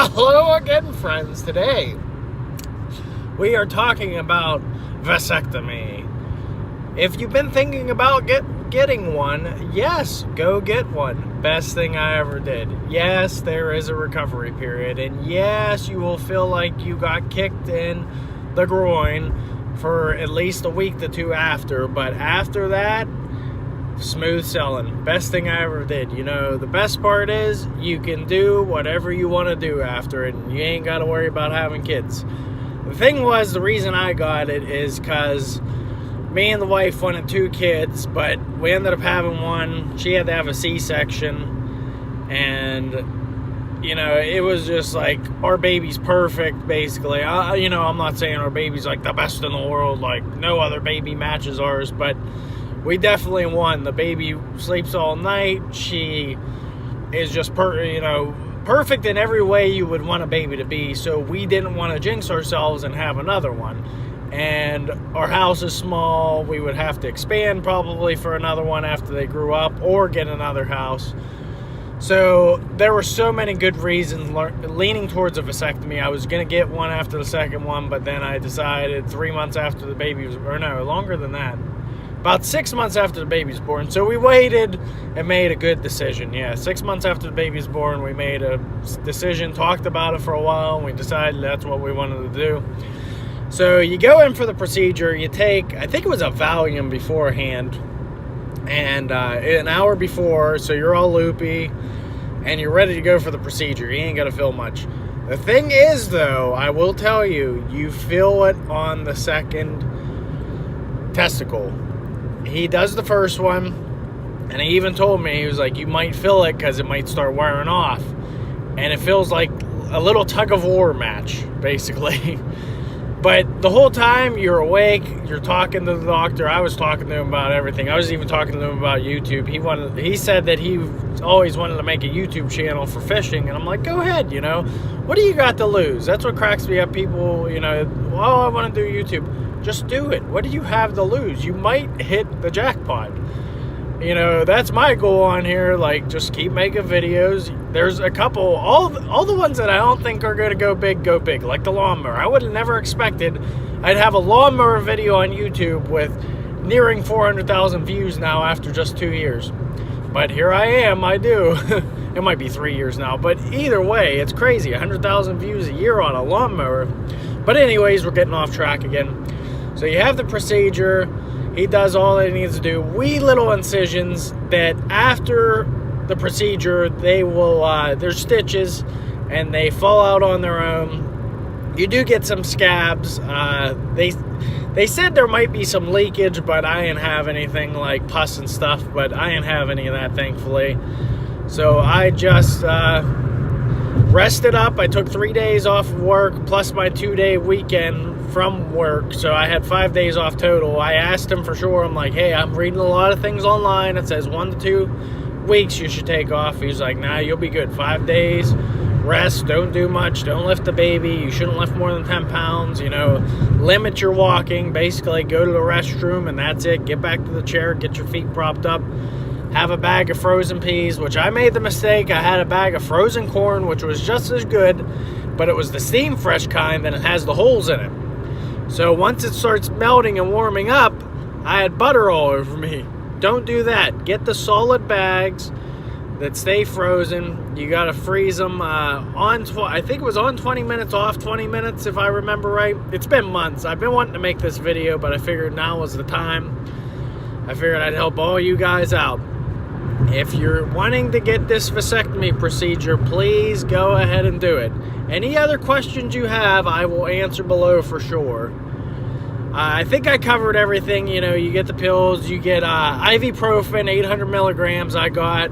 Hello again, friends. Today we are talking about vasectomy. If you've been thinking about getting one, yes, go get one. Best thing I ever did. Yes, there is a recovery period, and yes, you will feel like you got kicked in the groin for at least a week to two after, but after that, smooth sailing. Best thing I ever did. You know, the best part is you can do whatever you want to do after it, and you ain't got to worry about having kids. The thing was, the reason I got it is because me and the wife wanted two kids, but we ended up having one. She had to have a C-section, and you know, it was just like, our baby's perfect, basically. I'm not saying our baby's like the best in the world, like no other baby matches ours, but we definitely won. The baby sleeps all night. She is just perfect in every way you would want a baby to be. So we didn't want to jinx ourselves and have another one. And our house is small. We would have to expand probably for another one after they grew up, or get another house. So there were so many good reasons leaning towards a vasectomy. I was going to get one after the second one, but then I decided 3 months after the baby was, or no, longer than that. About 6 months after the baby's born. So we waited and made a good decision. Yeah, 6 months after the baby's born, we made a decision, talked about it for a while, and we decided that's what we wanted to do. So you go in for the procedure, you take, I think it was a Valium beforehand, and an hour before, so you're all loopy, and you're ready to go for the procedure. You ain't got to feel much. The thing is, though, I will tell you, you feel it on the second testicle. He does the first one, and he even told me, he was like, you might feel it because it might start wearing off. And it feels like a little tug of war match, basically. But the whole time you're awake, you're talking to the doctor. I was talking to him about everything. I was even talking to him about YouTube. He said that he always wanted to make a YouTube channel for fishing, and I'm like, go ahead, you know. What do you got to lose? That's what cracks me up. People, you know, well, I want to do YouTube. Just do it. What do you have to lose? You might hit the jackpot. You know, that's my goal on here. Like, just keep making videos. There's a couple, all the ones that I don't think are going to go big, like the lawnmower. I would have never expected I'd have a lawnmower video on YouTube with nearing 400,000 views now after just 2 years. But here I am, I do. It might be 3 years now, but either way, it's crazy. 100,000 views a year on a lawnmower. But anyways, we're getting off track again. So you have the procedure. He does all that he needs to do. Wee little incisions that after the procedure, they will, there's stitches, and they fall out on their own. You do get some scabs. They said there might be some leakage, but I didn't have anything like pus and stuff, but I didn't have any of that, thankfully. So I just rested up. I took 3 days off of work, plus my 2-day weekend from work, so I had 5 days off total. I asked him for sure. I'm like, hey, I'm reading a lot of things online. It says 1 to 2 weeks you should take off. He's like, nah, you'll be good. 5 days, rest, don't do much, don't lift the baby. You shouldn't lift more than 10 pounds, you know, limit your walking. Basically, go to the restroom, and that's it. Get back to the chair, get your feet propped up. Have a bag of frozen peas, which I made the mistake. I had a bag of frozen corn, which was just as good, but it was the steam fresh kind, and it has the holes in it. So once it starts melting and warming up, I had butter all over me. Don't do that. Get the solid bags that stay frozen. You got to freeze them I think it was on 20 minutes, off 20 minutes, if I remember right. It's been months. I've been wanting to make this video, but I figured now was the time. I figured I'd help all you guys out. If you're wanting to get this vasectomy procedure, please go ahead and do it. Any other questions you have, I will answer below for sure. I think I covered everything. You know, you get the pills, you get ibuprofen, 800 milligrams I got.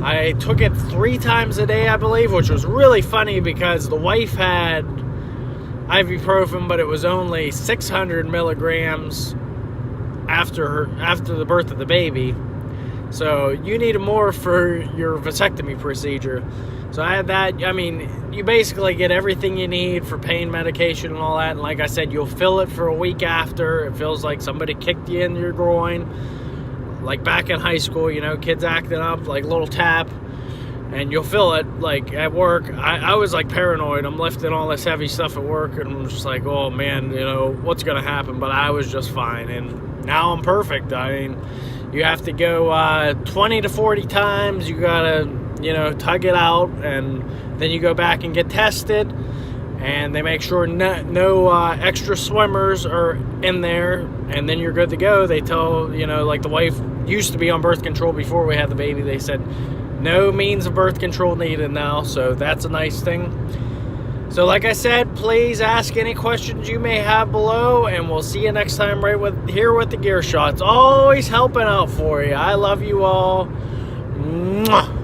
I took it 3 times a day, I believe, which was really funny because the wife had ibuprofen, but it was only 600 milligrams after the birth of the baby. So you need more for your vasectomy procedure. So I had that. I mean, you basically get everything you need for pain medication and all that. And like I said, you'll feel it for a week after. It feels like somebody kicked you in your groin. Like back in high school, you know, kids acting up, like a little tap. And you'll feel it, like, at work. I was, like, paranoid. I'm lifting all this heavy stuff at work, and I'm just like, oh, man, you know, what's going to happen? But I was just fine, and now I'm perfect. I mean, you have to go 20 to 40 times. You got to, you know, tug it out, and then you go back and get tested, and they make sure no extra swimmers are in there, and then you're good to go. They tell, you know, like the wife used to be on birth control before we had the baby. They said, no means of birth control needed now, so that's a nice thing. So like I said, please ask any questions you may have below, and we'll see you next time here with the GearShots. Always helping out for you. I love you all. Mwah.